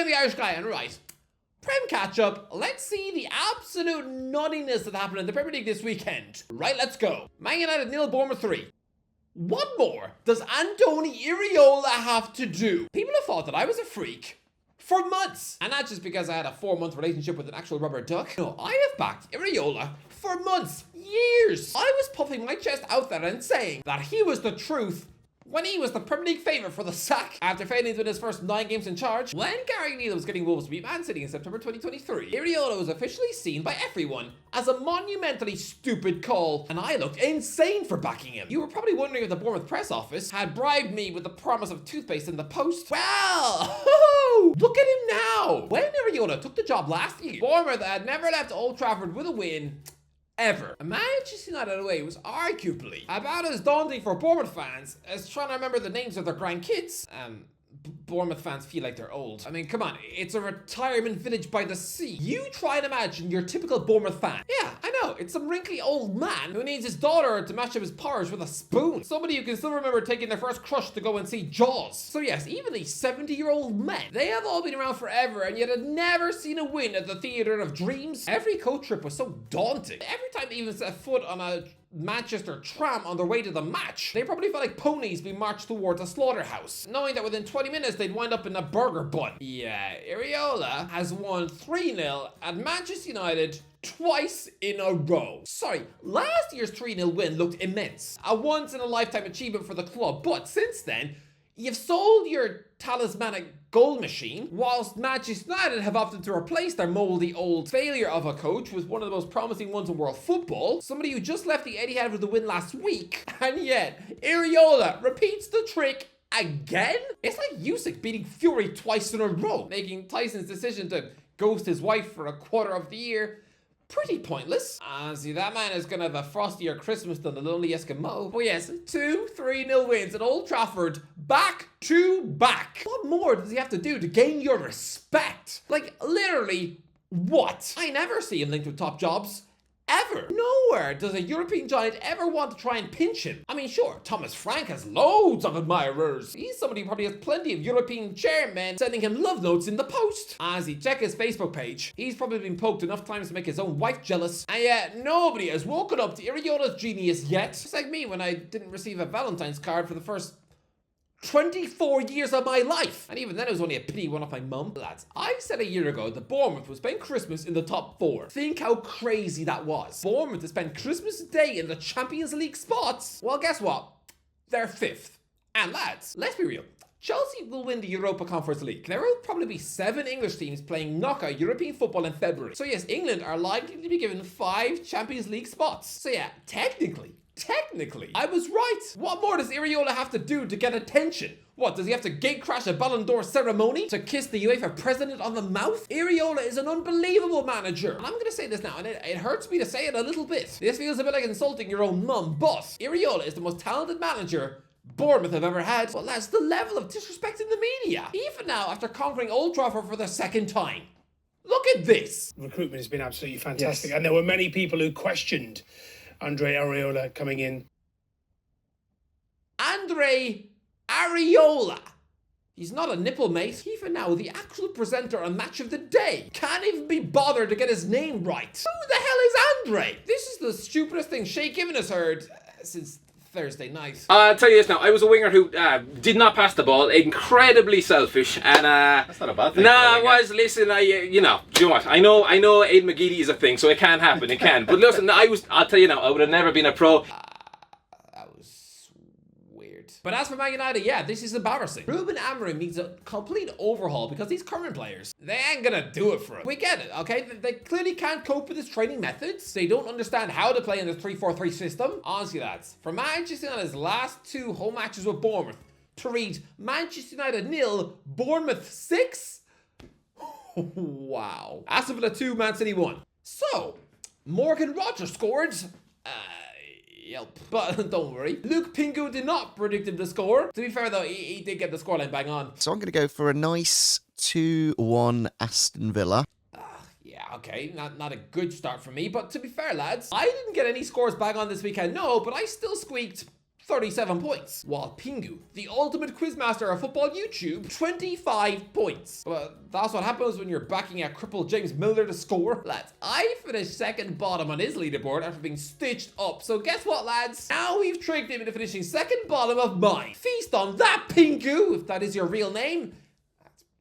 I'm the Irish guy, and right. Prem catch-up, let's see the absolute nuttiness that happened in the Premier League this weekend. Right, let's go. Man United 0, Bournemouth 3. What more does Andoni Iraola have to do? People have thought that I was a freak for months. And not just because I had a 4-month relationship with an actual rubber duck. No, I have backed Iraola for months, years. I was puffing my chest out there and saying that he was the truth when he was the Premier League favourite for the sack after failing to win his first 9 games in charge. When Gary Neal was getting Wolves to beat Man City in September 2023, Iraola was officially seen by everyone as a monumentally stupid call, and I looked insane for backing him. You were probably wondering if the Bournemouth press office had bribed me with the promise of toothpaste in the post. Well, look at him now. When Iraola took the job last year, Bournemouth had never left Old Trafford with a win ever. Manchester United away was arguably about as daunting for Bournemouth fans as trying to remember the names of their grandkids. Bournemouth fans feel like they're old. I mean, come on, it's a retirement village by the sea. You try and imagine your typical Bournemouth fan. Yeah, I know, it's some wrinkly old man who needs his daughter to match up his porridge with a spoon. Somebody who can still remember taking their first crush to go and see Jaws. So yes, even these 70-year-old men, they have all been around forever and yet had never seen a win at the Theatre of Dreams. Every coach trip was so daunting. Every time they even set foot on a Manchester tram on their way to the match, they probably felt like ponies being marched towards a slaughterhouse, knowing that within 20 minutes they'd wind up in a burger bun. Yeah, Iraola has won 3-0 at Manchester United twice in a row. Sorry, last year's 3-0 win looked immense, a once-in-a-lifetime achievement for the club, but since then, you've sold your talismanic goal machine, whilst Manchester United have opted to replace their mouldy old failure of a coach with one of the most promising ones in world football, somebody who just left the Etihad with the win last week, and yet Iraola repeats the trick again? It's like Usyk beating Fury twice in a row, making Tyson's decision to ghost his wife for a quarter of the year pretty pointless. See, that man is gonna have a frostier Christmas than the lonely Eskimo. But yes, 2 3-0 wins at Old Trafford, back to back. What more does he have to do to gain your respect? Like, literally, what? I never see him linked with top jobs. Ever. Nowhere does a European giant ever want to try and pinch him. I mean, sure, Thomas Frank has loads of admirers. He's somebody who probably has plenty of European chairmen sending him love notes in the post. As he check his Facebook page, he's probably been poked enough times to make his own wife jealous, and yet nobody has woken up to Iraola's genius yet. It's like me when I didn't receive a Valentine's card for the first 24 years of my life. And even then it was only a pity one off my mum. Lads, I said a year ago that Bournemouth would spend Christmas in the top 4. Think how crazy that was. Bournemouth to spend Christmas Day in the Champions League spots. Well, guess what? They're 5th. And lads, let's be real. Chelsea will win the Europa Conference League. There will probably be 7 English teams playing knockout European football in February. So yes, England are likely to be given 5 Champions League spots. So yeah, technically, I was right. What more does Iraola have to do to get attention? What, does he have to gate crash a Ballon d'Or ceremony to kiss the UEFA president on the mouth? Iraola is an unbelievable manager. And I'm going to say this now, and it hurts me to say it a little bit. This feels a bit like insulting your own mum, but Iraola is the most talented manager Bournemouth have ever had. Well, that's the level of disrespect in the media. Even now, after conquering Old Trafford for the 2nd time. Look at this. Recruitment has been absolutely fantastic. Yes. And there were many people who questioned Andre Iraola coming in. Andre Iraola. He's not a nipple mate. Even now, the actual presenter on Match of the Day can't even be bothered to get his name right. Who the hell is Andre? This is the stupidest thing Shay Given has heard since Thursday night. I'll tell you this now. I was a winger who did not pass the ball. Incredibly selfish. And that's not a bad thing. Nah, listen, you know what? I know Aidan McGeady is a thing, so it can happen. It can. But listen, I'll tell you now, I would have never been a pro. That was weird. But as for Man United, yeah, this is embarrassing. Ruben Amorim needs a complete overhaul because these current players, they ain't gonna do it for him. We get it, okay? They clearly can't cope with his training methods. They don't understand how to play in the 3-4-3 system. Honestly, lads, for Manchester United's last 2 home matches with Bournemouth to read Manchester United 0, Bournemouth 6? Wow. Aston Villa 2, Man City 1. So, Morgan Rogers scored. Yelp. But don't worry, Luke Pingu did not predict the score. To be fair though, he did get the scoreline bang on. So I'm going to go for a nice 2-1 Aston Villa. Yeah, okay, not a good start for me, but to be fair lads, I didn't get any scores bang on this weekend, no, but I still squeaked 37 points, while Pingu, the ultimate quizmaster of football YouTube, 25 points. But that's what happens when you're backing a crippled James Milner to score. Lads, I finished second bottom on his leaderboard after being stitched up. So guess what, lads? Now we've tricked him into finishing second bottom of mine. Feast on that, Pingu, if that is your real name.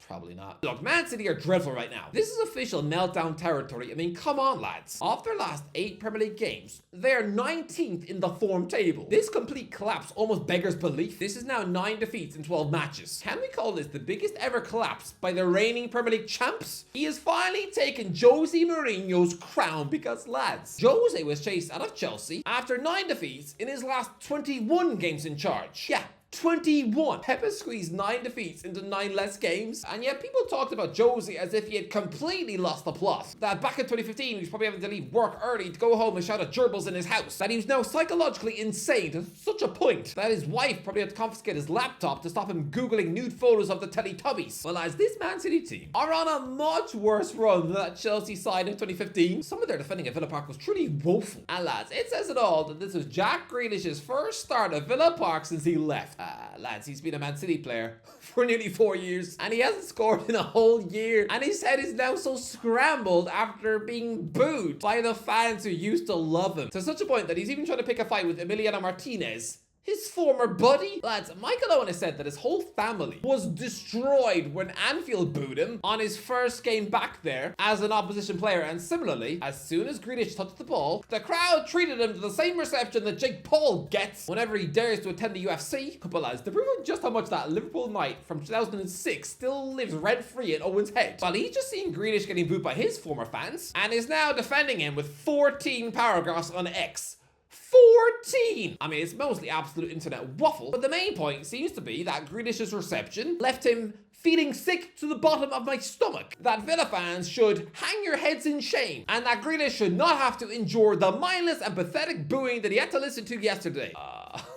Probably not. Look, Man City are dreadful right now. This is official meltdown territory. I mean, come on, lads. Of their last 8 Premier League games, they're 19th in the form table. This complete collapse almost beggars belief. This is now 9 defeats in 12 matches. Can we call this the biggest ever collapse by the reigning Premier League champs? He has finally taken Jose Mourinho's crown because, lads, Jose was chased out of Chelsea after 9 defeats in his last 21 games in charge. Yeah. 21. Pep squeezed 9 defeats into 9 less games, and yet people talked about Jose as if he had completely lost the plot. That back in 2015 he was probably having to leave work early to go home and shout at gerbils in his house. That he was now psychologically insane to such a point that his wife probably had to confiscate his laptop to stop him googling nude photos of the Teletubbies. Well, as this Man City team are on a much worse run than that Chelsea side in 2015. Some of their defending at Villa Park was truly woeful. And lads, it says it all that this was Jack Grealish's first start at Villa Park since he left. Lads, he's been a Man City player for nearly 4 years and he hasn't scored in a whole year, and his head is now so scrambled after being booed by the fans who used to love him, to such a point that he's even trying to pick a fight with Emiliano Martinez, his former buddy. Lads, Michael Owen has said that his whole family was destroyed when Anfield booed him on his first game back there as an opposition player, and similarly, as soon as Grealish touched the ball, the crowd treated him to the same reception that Jake Paul gets whenever he dares to attend the UFC. But lads, to prove just how much that Liverpool night from 2006 still lives rent-free in Owen's head, well, he's just seen Grealish getting booed by his former fans and is now defending him with 14 paragraphs on X. 14! I mean, it's mostly absolute internet waffle, but the main point seems to be that Grealish's reception left him feeling sick to the bottom of my stomach. That Villa fans should hang your heads in shame, and that Grealish should not have to endure the mindless and pathetic booing that he had to listen to yesterday.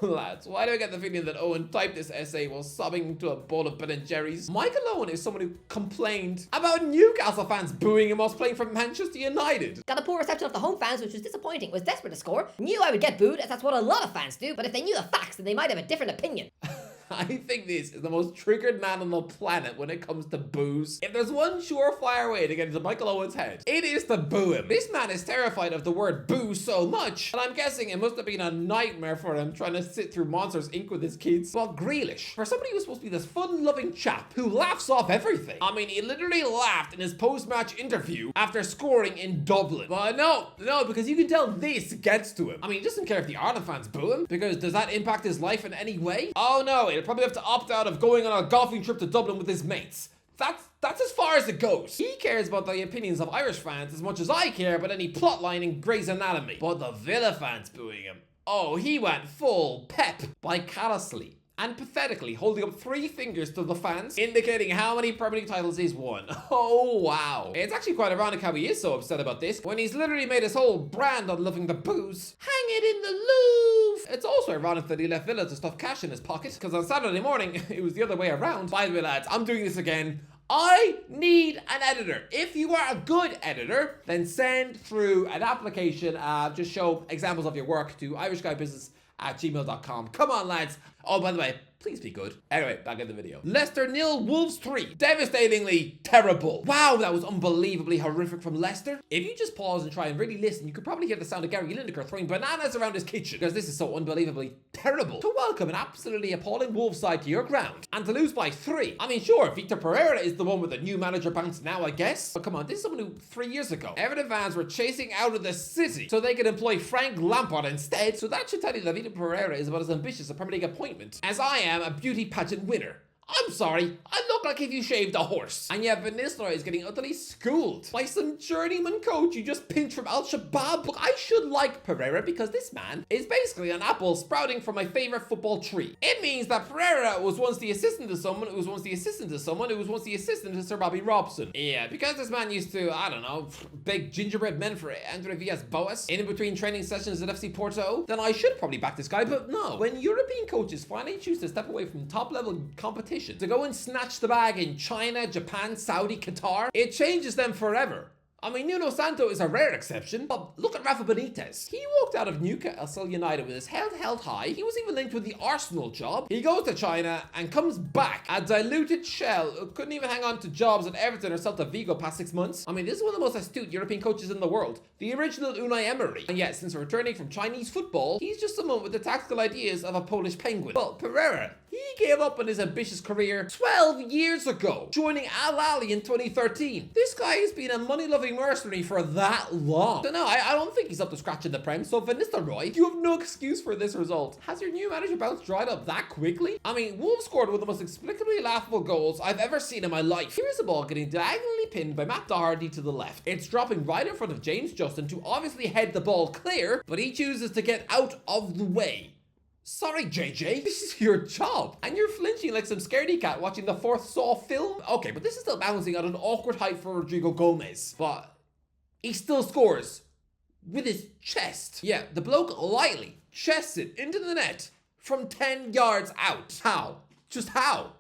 Lads, why do I get the feeling that Owen typed this essay while sobbing into a bowl of Ben & Jerry's? Michael Owen is someone who complained about Newcastle fans booing him whilst playing for Manchester United. Got a poor reception of the home fans, which was disappointing. Was desperate to score. Knew I would get booed, as that's what a lot of fans do, but if they knew the facts, then they might have a different opinion. I think this is the most triggered man on the planet when it comes to boos. If there's one surefire way to get into Michael Owen's head, it is to boo him. This man is terrified of the word boo so much, and I'm guessing it must have been a nightmare for him trying to sit through Monsters Inc. with his kids. But Grealish, for somebody who's supposed to be this fun-loving chap who laughs off everything. I mean, he literally laughed in his post-match interview after scoring in Dublin. But no, because you can tell this gets to him. I mean, he doesn't care if the Ireland fans boo him, because does that impact his life in any way? Oh no, he'll probably have to opt out of going on a golfing trip to Dublin with his mates. That's as far as it goes. He cares about the opinions of Irish fans as much as I care about any plotline in Grey's Anatomy. But the Villa fans booing him, oh, he went full Pep by callously and pathetically holding up 3 fingers to the fans, indicating how many Premier League titles he's won. Oh, wow. It's actually quite ironic how he is so upset about this, when he's literally made his whole brand on loving the booze. Hang it in the Louvre! It's also ironic that he left Villa to stuff cash in his pocket, because on Saturday morning, it was the other way around. By the way, lads, I'm doing this again. I need an editor. If you are a good editor, then send through an application, just show examples of your work to irishguybusiness@gmail.com. Come on, lads. Oh, by the way, please be good. Anyway, back in the video. Leicester 0, Wolves 3. Devastatingly terrible. Wow, that was unbelievably horrific from Leicester. If you just pause and try and really listen, you could probably hear the sound of Gary Lineker throwing bananas around his kitchen, because this is so unbelievably terrible. To welcome an absolutely appalling Wolves side to your ground, and to lose by 3. I mean, sure, Victor Pereira is the one with the new manager bounce now, I guess. But come on, this is someone who 3 years ago, Everton fans were chasing out of the city so they could employ Frank Lampard instead. So that should tell you that Victor Pereira is about as ambitious a Premier League appointment as I am a beauty pageant winner. I'm sorry, I look like if you shaved a horse. And yet Van Nistelrooy is getting utterly schooled by some journeyman coach you just pinched from Al-Shabaab. Look, I should like Pereira because this man is basically an apple sprouting from my favorite football tree. It means that Pereira was once the assistant to someone who was once the assistant to someone who was once the assistant to Sir Bobby Robson. Yeah, because this man used to, I don't know, bake gingerbread men for Andre Villas-Boas in between training sessions at FC Porto, then I should probably back this guy, but no. When European coaches finally choose to step away from top-level competition to go and snatch the bag in China, Japan, Saudi, Qatar, it changes them forever. I mean, Nuno Santo is a rare exception, but look at Rafa Benitez. He walked out of Newcastle United with his head held high. He was even linked with the Arsenal job. He goes to China and comes back a diluted shell who couldn't even hang on to jobs at Everton or Celta Vigo past 6 months. I mean, this is one of the most astute European coaches in the world. The original Unai Emery. And yet, since returning from Chinese football, he's just someone with the tactical ideas of a Polish penguin. Well, Pereira, he gave up on his ambitious career 12 years ago, joining Al Ahly in 2013. This guy has been a money-loving mercenary for that long. So no, I don't think he's up to scratch in the Prem. So Van Nistelrooy, you have no excuse for this result. Has your new manager bounce dried up that quickly? I mean, Wolves scored one of the most inexplicably laughable goals I've ever seen in my life. Here's the ball getting diagonally pinned by Matt Doherty to the left. It's dropping right in front of James Justin to obviously head the ball clear, but he chooses to get out of the way. Sorry, JJ, this is your job. And you're flinching like some scaredy cat watching the fourth Saw film? Okay, but this is still bouncing at an awkward height for Rodrigo Gomez. But he still scores with his chest. Yeah, the bloke lightly chests it into the net from 10 yards out. How? Just how?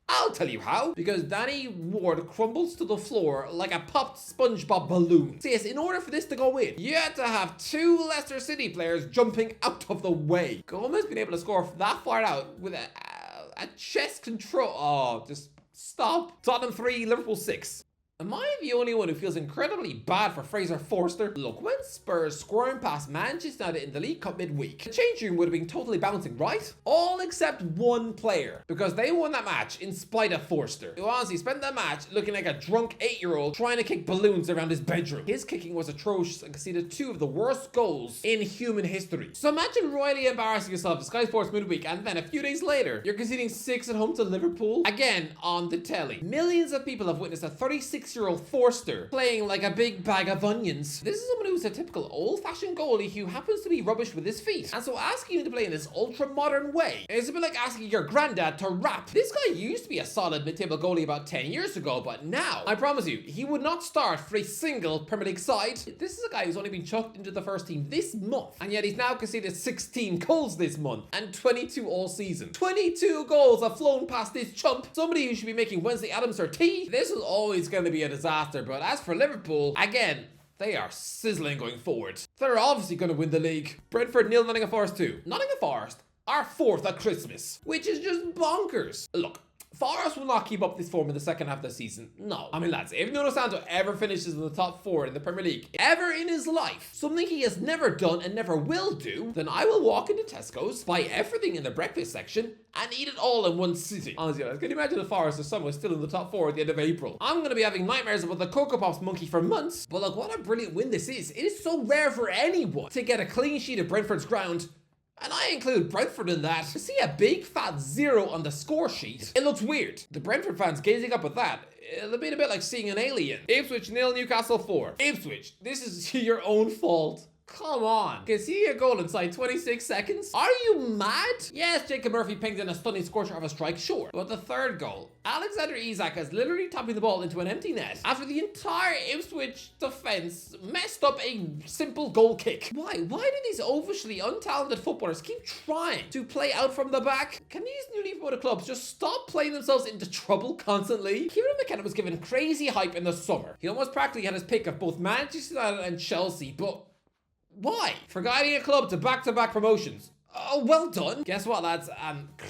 I'll tell you how. Because Danny Ward crumbles to the floor like a popped SpongeBob balloon. So yes, in order for this to go in, you had to have 2 Leicester City players jumping out of the way. Gomez been able to score that far out with a chest control. Oh, just stop. Tottenham 3, Liverpool 6. Am I the only one who feels incredibly bad for Fraser Forster? Look, when Spurs scoring past Manchester United in the League Cup midweek, the change room would have been totally bouncing, right? All except one player, because they won that match in spite of Forster, who honestly spent that match looking like a drunk 8-year-old trying to kick balloons around his bedroom. His kicking was atrocious and conceded 2 of the worst goals in human history. So imagine royally embarrassing yourself at Sky Sports midweek, and then a few days later, you're conceding 6 at home to Liverpool, again on the telly. Millions of people have witnessed a 36-year-old Forster playing like a big bag of onions. This is someone who's a typical old-fashioned goalie who happens to be rubbish with his feet. And so asking him to play in this ultra-modern way is a bit like asking your granddad to rap. This guy used to be a solid mid-table goalie about 10 years ago, but now, I promise you, he would not start for a single Premier League side. This is a guy who's only been chucked into the first team this month, and yet he's now conceded 16 goals this month and 22 all season. 22 goals have flown past this chump. Somebody who should be making Wednesday Addams her tea. This is always going to be a disaster, but as for Liverpool, again, they are sizzling going forward. They're obviously going to win the league. Brentford 0, Nottingham Forest 2. Nottingham Forest are 4th at Christmas, which is just bonkers. Look, Forest will not keep up this form in the second half of the season. No. I mean, lads, if Nuno Santo ever finishes in the top 4 in the Premier League, ever in his life, something he has never done and never will do, then I will walk into Tesco's, buy everything in the breakfast section, and eat it all in one sitting. Honestly, guys, can you imagine if Forest or someone still in the top 4 at the end of April? I'm going to be having nightmares about the Cocoa Pops monkey for months, but look, what a brilliant win this is. It is so rare for anyone to get a clean sheet of Brentford's ground, and I include Brentford in that. To see a big fat 0 on the score sheet, it looks weird. The Brentford fans gazing up at that, it'll be a bit like seeing an alien. Ipswich 0, Newcastle 4. Ipswich, this is your own fault. Come on. Can see a goal inside 26 seconds? Are you mad? Yes, Jacob Murphy pinged in a stunning scorcher of a strike, sure. But the third goal, Alexander Isak is literally topping the ball into an empty net after the entire Ipswich defense messed up a simple goal kick. Why do these obviously untalented footballers keep trying to play out from the back? Can these newly promoted clubs just stop playing themselves into trouble constantly? Kieran McKenna was given crazy hype in the summer. He almost practically had his pick of both Manchester United and Chelsea, but why? For guiding a club to back-to-back promotions. Oh, well done. Guess what, lads?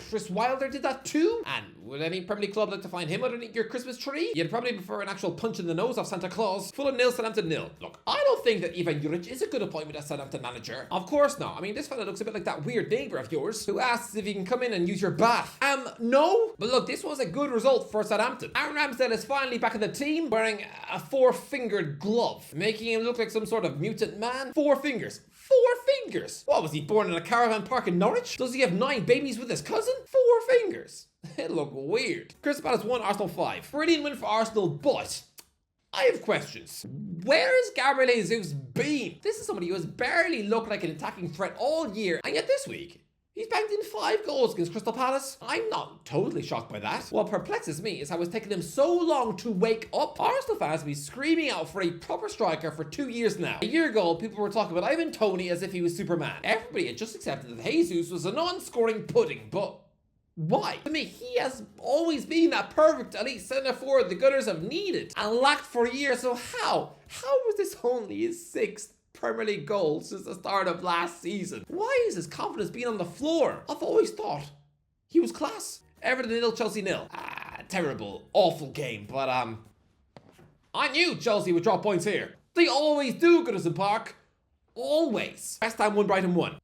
Chris Wilder did that too. And would any Premier League club like to find him underneath your Christmas tree? You'd probably prefer an actual punch in the nose of Santa Claus. Fulham 0, Southampton 0. Look, I don't think that Ivan Juric is a good appointment as Southampton manager. Of course not. I mean, this fella looks a bit like that weird neighbour of yours who asks if he can come in and use your bath. No. But look, this was a good result for Southampton. Aaron Ramsdale is finally back in the team wearing a 4-fingered glove, making him look like some sort of mutant man. 4 fingers. 4 fingers? What, was he born in a caravan park in Norwich? Does he have 9 babies with his cousin? 4 fingers. It looked weird. Crystal Palace 1, Arsenal 5. Brilliant win for Arsenal, but I have questions. Where has Gabriel Jesus been? This is somebody who has barely looked like an attacking threat all year, and yet this week, he's banked in 5 goals against Crystal Palace. I'm not totally shocked by that. What perplexes me is how it's taken him so long to wake up. Arsenal fans have been screaming out for a proper striker for 2 years now. A year ago, people were talking about Ivan Toney as if he was Superman. Everybody had just accepted that Jesus was a non-scoring pudding, but Why? To me, he has always been that perfect elite centre forward the Gunners have needed and lacked for years. So how? How was this only his 6th Premier League goal since the start of last season? Why is his confidence being on the floor? I've always thought he was class. Everton 0, Chelsea 0. Terrible, awful game. But I knew Chelsea would drop points here. They always do, Goodison Park. Always. West Ham 1, Brighton 1.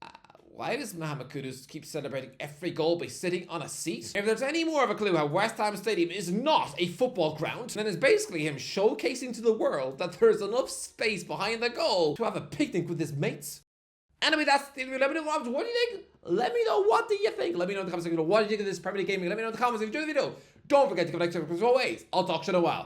Why does Mohamed Kudus keep celebrating every goal by sitting on a seat? If there's any more of a clue how West Ham Stadium is not a football ground, then it's basically him showcasing to the world that there's enough space behind the goal to have a picnic with his mates. Anyway, that's the video. Let me know what do you think? Let me know what do you think. Let me know in the comments section what do you think of this Premier League Gameweek. Let me know in the comments if you enjoyed the video. Don't forget to give a like, subscribe as always. I'll talk to you in a while.